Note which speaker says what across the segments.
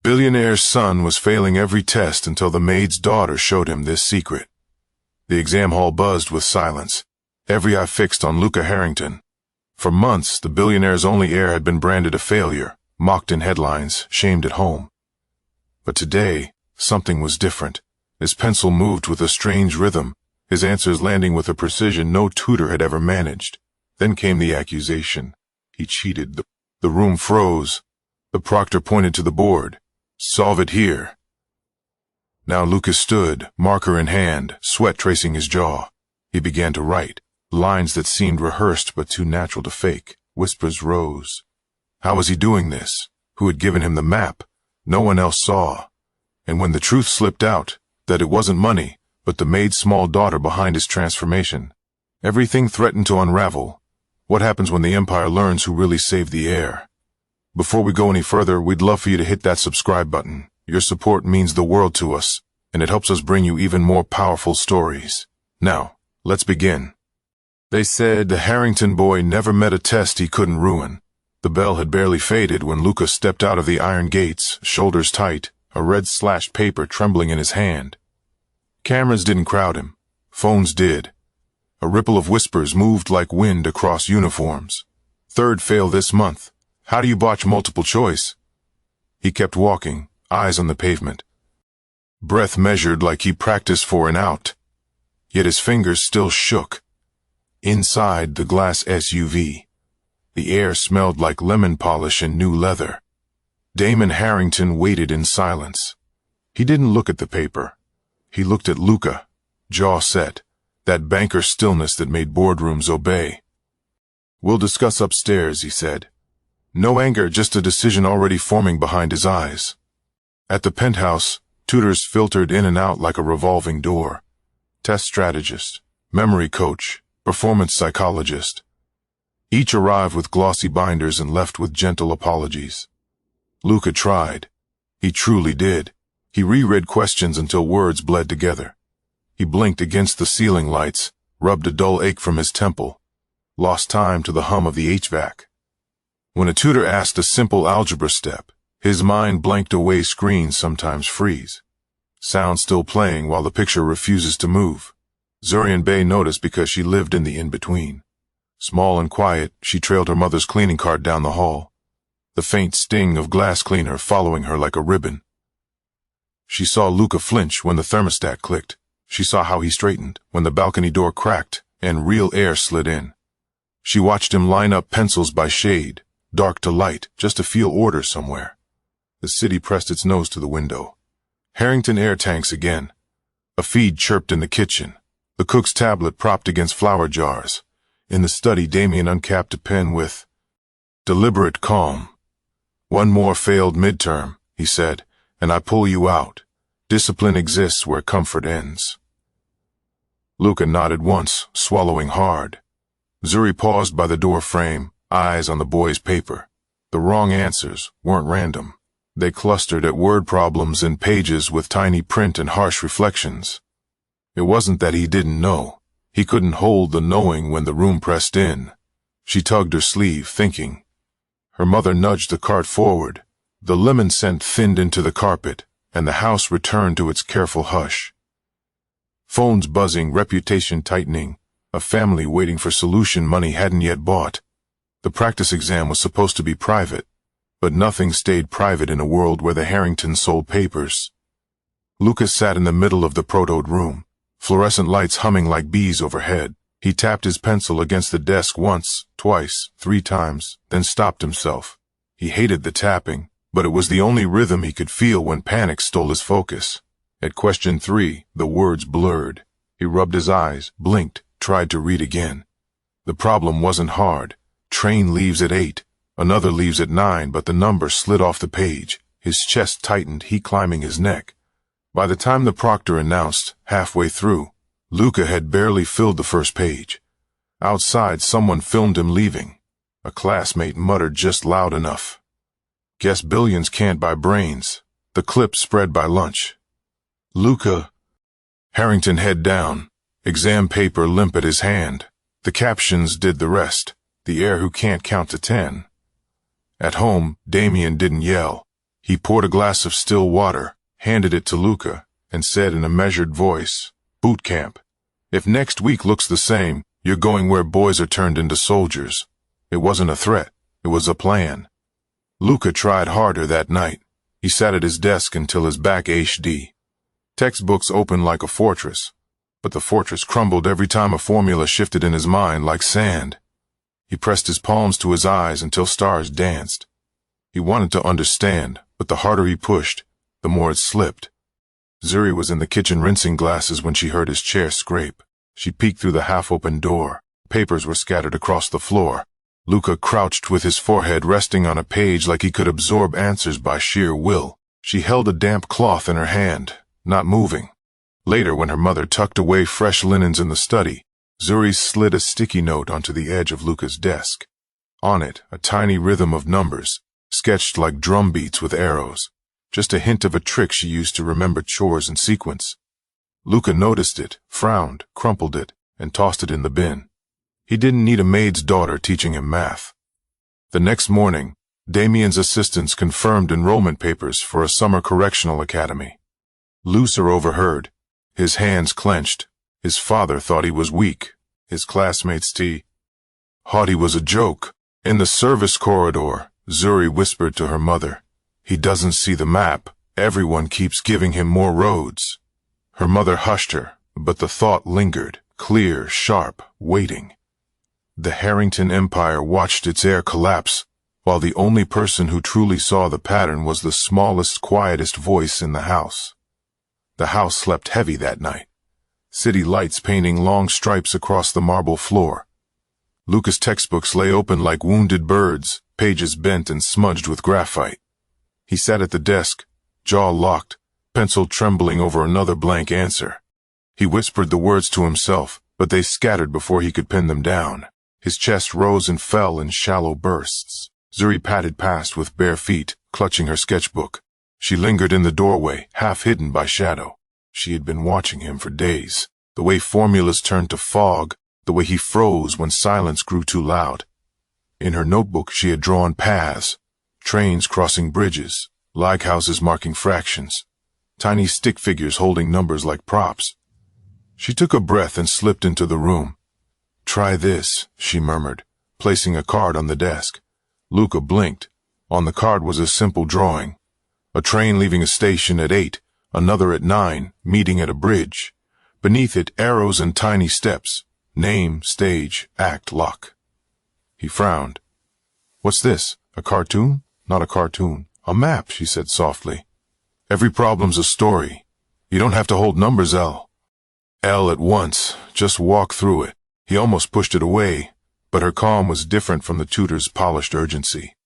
Speaker 1: Billionaire's son was failing every test until the maid's daughter showed him this secret. The exam hall buzzed with silence, every eye fixed on Luca Harrington. For months, the billionaire's only heir had been branded a failure, mocked in headlines, shamed at home. But today, something was different. His pencil moved with a strange rhythm, his answers landing with a precision no tutor had ever managed. Then came the accusation. He cheated. The room froze. The proctor pointed to the board. "Solve it here." Now Lucas stood, marker in hand, sweat tracing his jaw. He began to write, lines that seemed rehearsed but too natural to fake. Whispers rose. How was he doing this? Who had given him the map? No one else saw. And when the truth slipped out, that it wasn't money, but the maid's small daughter behind his transformation, everything threatened to unravel. What happens when the empire learns who really saved the heir? Before we go any further, we'd love for you to hit that subscribe button. Your support means the world to us, and it helps us bring you even more powerful stories. Now, let's begin. They said the Harrington boy never met a test he couldn't ruin. The bell had barely faded when Lucas stepped out of the iron gates, shoulders tight, a red slashed paper trembling in his hand. Cameras didn't crowd him. Phones did. A ripple of whispers moved like wind across uniforms. Third fail this month. How do you botch multiple choice? He kept walking, eyes on the pavement. Breath measured like he practiced for an out. Yet his fingers still shook. Inside the glass SUV, the air smelled like lemon polish and new leather. Damon Harrington waited in silence. He didn't look at the paper. He looked at Luca, jaw set, that banker stillness that made boardrooms obey. "We'll discuss upstairs," he said. No anger, just a decision already forming behind his eyes. At the penthouse, tutors filtered in and out like a revolving door. Test strategist, memory coach, performance psychologist. Each arrived with glossy binders and left with gentle apologies. Luca tried. He truly did. He reread questions until words bled together. He blinked against the ceiling lights, rubbed a dull ache from his temple, lost time to the hum of the HVAC. When a tutor asked a simple algebra step, his mind blanked away. Screens sometimes freeze. Sound still playing while the picture refuses to move. Zurian Bay noticed because she lived in the in-between. Small and quiet, she trailed her mother's cleaning cart down the hall, the faint sting of glass cleaner following her like a ribbon. She saw Luca flinch when the thermostat clicked. She saw how he straightened when the balcony door cracked and real air slid in. She watched him line up pencils by shade, dark to light, just to feel order somewhere. The city pressed its nose to the window. Harrington air tanks again. A feed chirped in the kitchen. The cook's tablet propped against flour jars. In the study, Damien uncapped a pen with deliberate calm. "One more failed midterm," he said, "and I pull you out. Discipline exists where comfort ends." Luca nodded once, swallowing hard. Zuri paused by the door frame, eyes on the boy's paper. The wrong answers weren't random. They clustered at word problems in pages with tiny print and harsh reflections. It wasn't that he didn't know. He couldn't hold the knowing when the room pressed in. She tugged her sleeve, thinking. Her mother nudged the cart forward. The lemon scent thinned into the carpet, and the house returned to its careful hush. Phones buzzing, reputation tightening, a family waiting for solution money hadn't yet bought. The practice exam was supposed to be private, but nothing stayed private in a world where the Harringtons sold papers. Lucas sat in the middle of the protoed room, fluorescent lights humming like bees overhead. He tapped his pencil against the desk once, twice, 3 times, then stopped himself. He hated the tapping, but it was the only rhythm he could feel when panic stole his focus. At question 3, the words blurred. He rubbed his eyes, blinked, tried to read again. The problem wasn't hard. Train leaves at 8, another leaves at 9, but the number slid off the page. His chest tightened, heat climbing his neck. By the time the proctor announced, halfway through, Luca had barely filled the first page. Outside, someone filmed him leaving. A classmate muttered just loud enough. "Guess billions can't buy brains." The clip spread by lunch. Luca. Harrington head down, exam paper limp at his hand. The captions did the rest. The heir who can't count to 10. At home, Damien didn't yell. He poured a glass of still water, handed it to Luca, and said in a measured voice, "Boot camp. If next week looks the same, you're going where boys are turned into soldiers." It wasn't a threat. It was a plan. Luca tried harder that night. He sat at his desk until his back ached. Textbooks opened like a fortress, but the fortress crumbled every time a formula shifted in his mind like sand. He pressed his palms to his eyes until stars danced. He wanted to understand, but the harder he pushed, the more it slipped. Zuri was in the kitchen rinsing glasses when she heard his chair scrape. She peeked through the half-open door. Papers were scattered across the floor. Luca crouched with his forehead resting on a page like he could absorb answers by sheer will. She held a damp cloth in her hand, not moving. Later, when her mother tucked away fresh linens in the study, Zuri slid a sticky note onto the edge of Luca's desk. On it, a tiny rhythm of numbers, sketched like drum beats with arrows. Just a hint of a trick she used to remember chores in sequence. Luca noticed it, frowned, crumpled it, and tossed it in the bin. He didn't need a maid's daughter teaching him math. The next morning, Damien's assistants confirmed enrollment papers for a summer correctional academy. Lucer overheard. His hands clenched. His father thought he was weak. His classmates thought he was a joke. In the service corridor, Zuri whispered to her mother, "He doesn't see the map. Everyone keeps giving him more roads." Her mother hushed her, but the thought lingered, clear, sharp, waiting. The Harrington Empire watched its heir collapse, while the only person who truly saw the pattern was the smallest, quietest voice in the house. The house slept heavy that night, city lights painting long stripes across the marble floor. Luca's textbooks lay open like wounded birds, pages bent and smudged with graphite. He sat at the desk, jaw locked, pencil trembling over another blank answer. He whispered the words to himself, but they scattered before he could pin them down. His chest rose and fell in shallow bursts. Zuri padded past with bare feet, clutching her sketchbook. She lingered in the doorway, half hidden by shadow. She had been watching him for days. The way formulas turned to fog, the way he froze when silence grew too loud. In her notebook she had drawn paths, trains crossing bridges, lighthouses marking fractions, tiny stick figures holding numbers like props. She took a breath and slipped into the room. "Try this," she murmured, placing a card on the desk. Luca blinked. On the card was a simple drawing. A train leaving a station at 8, another at 9, meeting at a bridge. Beneath it, arrows and tiny steps. Name, stage, act, lock. He frowned. "What's this? A cartoon?" "Not a cartoon. A map," she said softly. "Every problem's a story. You don't have to hold numbers L at once. Just walk through it." He almost pushed it away, but her calm was different from the tutor's polished urgency.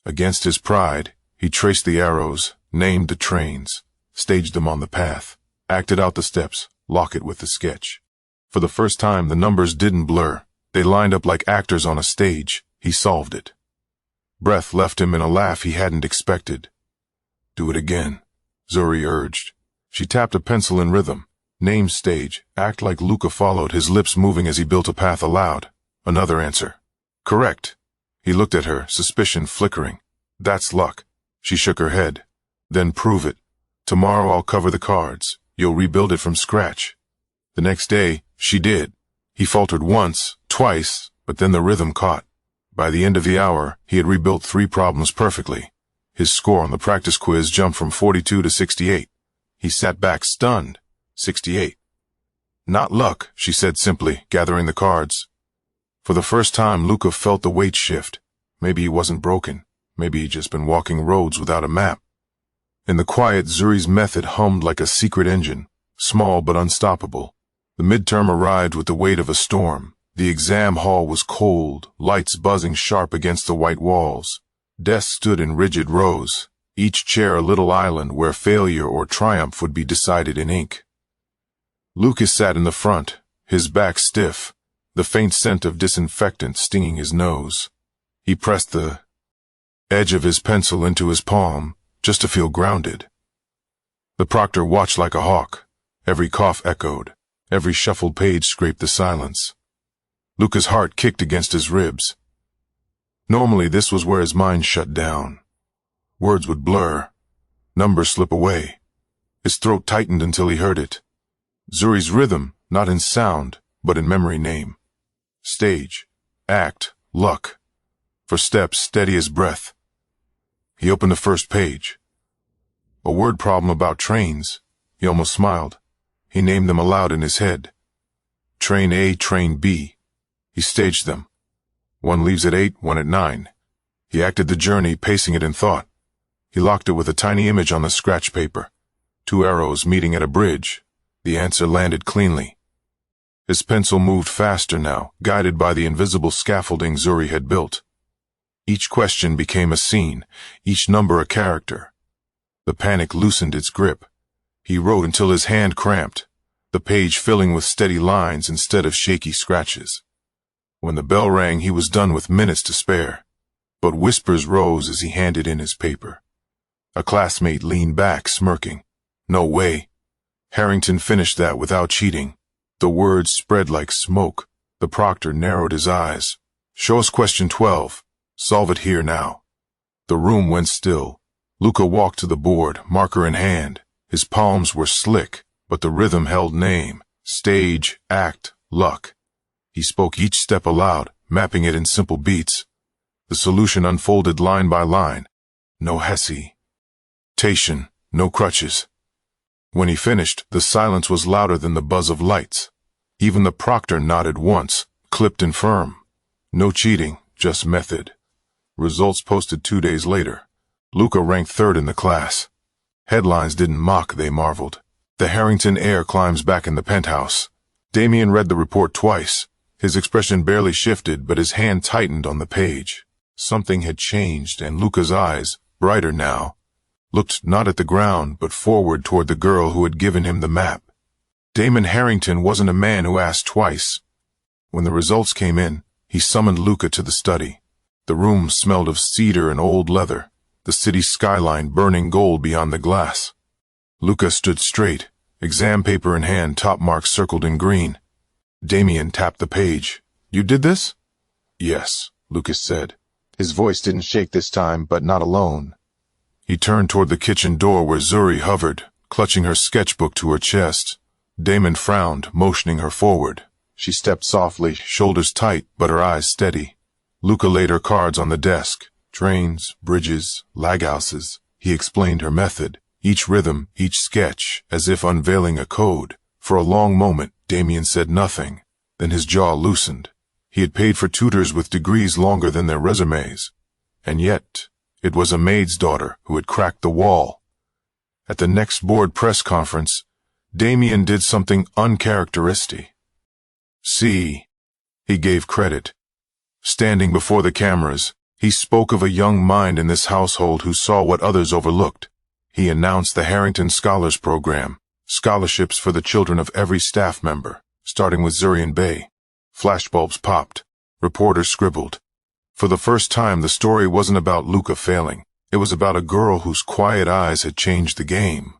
Speaker 1: Against his pride, he traced the arrows, named the trains, staged them on the path, acted out the steps, lock it with the sketch. For the first time, the numbers didn't blur. They lined up like actors on a stage. He solved it. Breath left him in a laugh he hadn't expected. "Do it again," Zuri urged. She tapped a pencil in rhythm. Name, stage, act like Luca followed, his lips moving as he built a path aloud. Another answer. "Correct." He looked at her, suspicion flickering. "That's luck." She shook her head. "Then prove it. Tomorrow I'll cover the cards. You'll rebuild it from scratch." The next day, she did. He faltered once, twice, but then the rhythm caught. By the end of the hour, he had rebuilt 3 problems perfectly. His score on the practice quiz jumped from 42 to 68. He sat back stunned. 68. "Not luck," she said simply, gathering the cards. For the first time, Luca felt the weight shift. Maybe he wasn't broken. Maybe he'd just been walking roads without a map. In the quiet, Zuri's method hummed like a secret engine, small but unstoppable. The midterm arrived with the weight of a storm. The exam hall was cold, lights buzzing sharp against the white walls. Desks stood in rigid rows, each chair a little island where failure or triumph would be decided in ink. Lucas sat in the front, his back stiff, the faint scent of disinfectant stinging his nose. He pressed the edge of his pencil into his palm, just to feel grounded. The proctor watched like a hawk. Every cough echoed. Every shuffled page scraped the silence. Lucas' heart kicked against his ribs. Normally this was where his mind shut down. Words would blur, Numbers slip away. His throat tightened until he heard it. Zuri's rhythm, not in sound, but in memory name. Stage, act, luck. For steps, steady as breath. He opened the first page. A word problem about trains. He almost smiled. He named them aloud in his head. Train A, Train B. He staged them. One leaves at 8, one at 9. He acted the journey, pacing it in thought. He locked it with a tiny image on the scratch paper. 2 arrows meeting at a bridge. The answer landed cleanly. His pencil moved faster now, guided by the invisible scaffolding Zuri had built. Each question became a scene, each number a character. The panic loosened its grip. He wrote until his hand cramped, the page filling with steady lines instead of shaky scratches. When the bell rang, he was done with minutes to spare. But whispers rose as he handed in his paper. A classmate leaned back, smirking. No way. Harrington finished that without cheating. The words spread like smoke. The proctor narrowed his eyes. Show us question 12. Solve it here now. The room went still. Luca walked to the board, marker in hand. His palms were slick, but the rhythm held name, stage, act, luck. He spoke each step aloud, mapping it in simple beats. The solution unfolded line by line. No hesitation, no crutches. When he finished, the silence was louder than the buzz of lights. Even the proctor nodded once, clipped and firm. No cheating, just method. Results posted 2 days later. Luca ranked 3rd in the class. Headlines didn't mock, they marveled. The Harrington heir climbs back in the penthouse. Damien read the report twice. His expression barely shifted, but his hand tightened on the page. Something had changed, and Luca's eyes, brighter now, looked not at the ground, but forward toward the girl who had given him the map. Damon Harrington wasn't a man who asked twice. When the results came in, he summoned Luca to the study. The room smelled of cedar and old leather, the city skyline burning gold beyond the glass. Luca stood straight, exam paper in hand, top marks circled in green. Damien tapped the page. You did this? Yes, Lucas said. His voice didn't shake this time, but not alone. He turned toward the kitchen door where Zuri hovered, clutching her sketchbook to her chest. Damon frowned, motioning her forward. She stepped softly, shoulders tight, but her eyes steady. Luca laid her cards on the desk. Trains, bridges, laghouses. He explained her method, each rhythm, each sketch, as if unveiling a code. For a long moment, Damien said nothing. Then his jaw loosened. He had paid for tutors with degrees longer than their resumes. And yet, it was a maid's daughter who had cracked the wall. At the next board press conference, Damien did something uncharacteristic. See, he gave credit. Standing before the cameras, he spoke of a young mind in this household who saw what others overlooked. He announced the Harrington Scholars Program, scholarships for the children of every staff member, starting with Zuri and Bay. Flashbulbs popped. Reporters scribbled. For the first time, the story wasn't about Luca failing. It was about a girl whose quiet eyes had changed the game.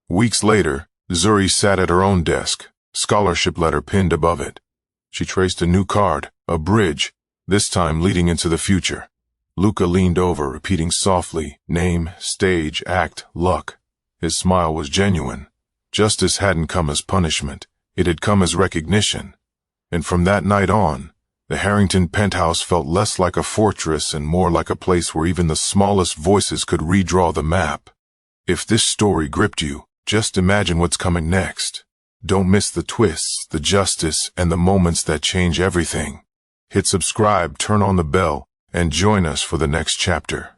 Speaker 1: Weeks later, Zuri sat at her own desk, scholarship letter pinned above it. She traced a new card, a bridge, this time leading into the future. Luca leaned over, repeating softly, name, stage, act, luck. His smile was genuine. Justice hadn't come as punishment. It had come as recognition. And from that night on, the Harrington penthouse felt less like a fortress and more like a place where even the smallest voices could redraw the map. If this story gripped you, just imagine what's coming next. Don't miss the twists, the justice, and the moments that change everything. Hit subscribe, turn on the bell, and join us for the next chapter.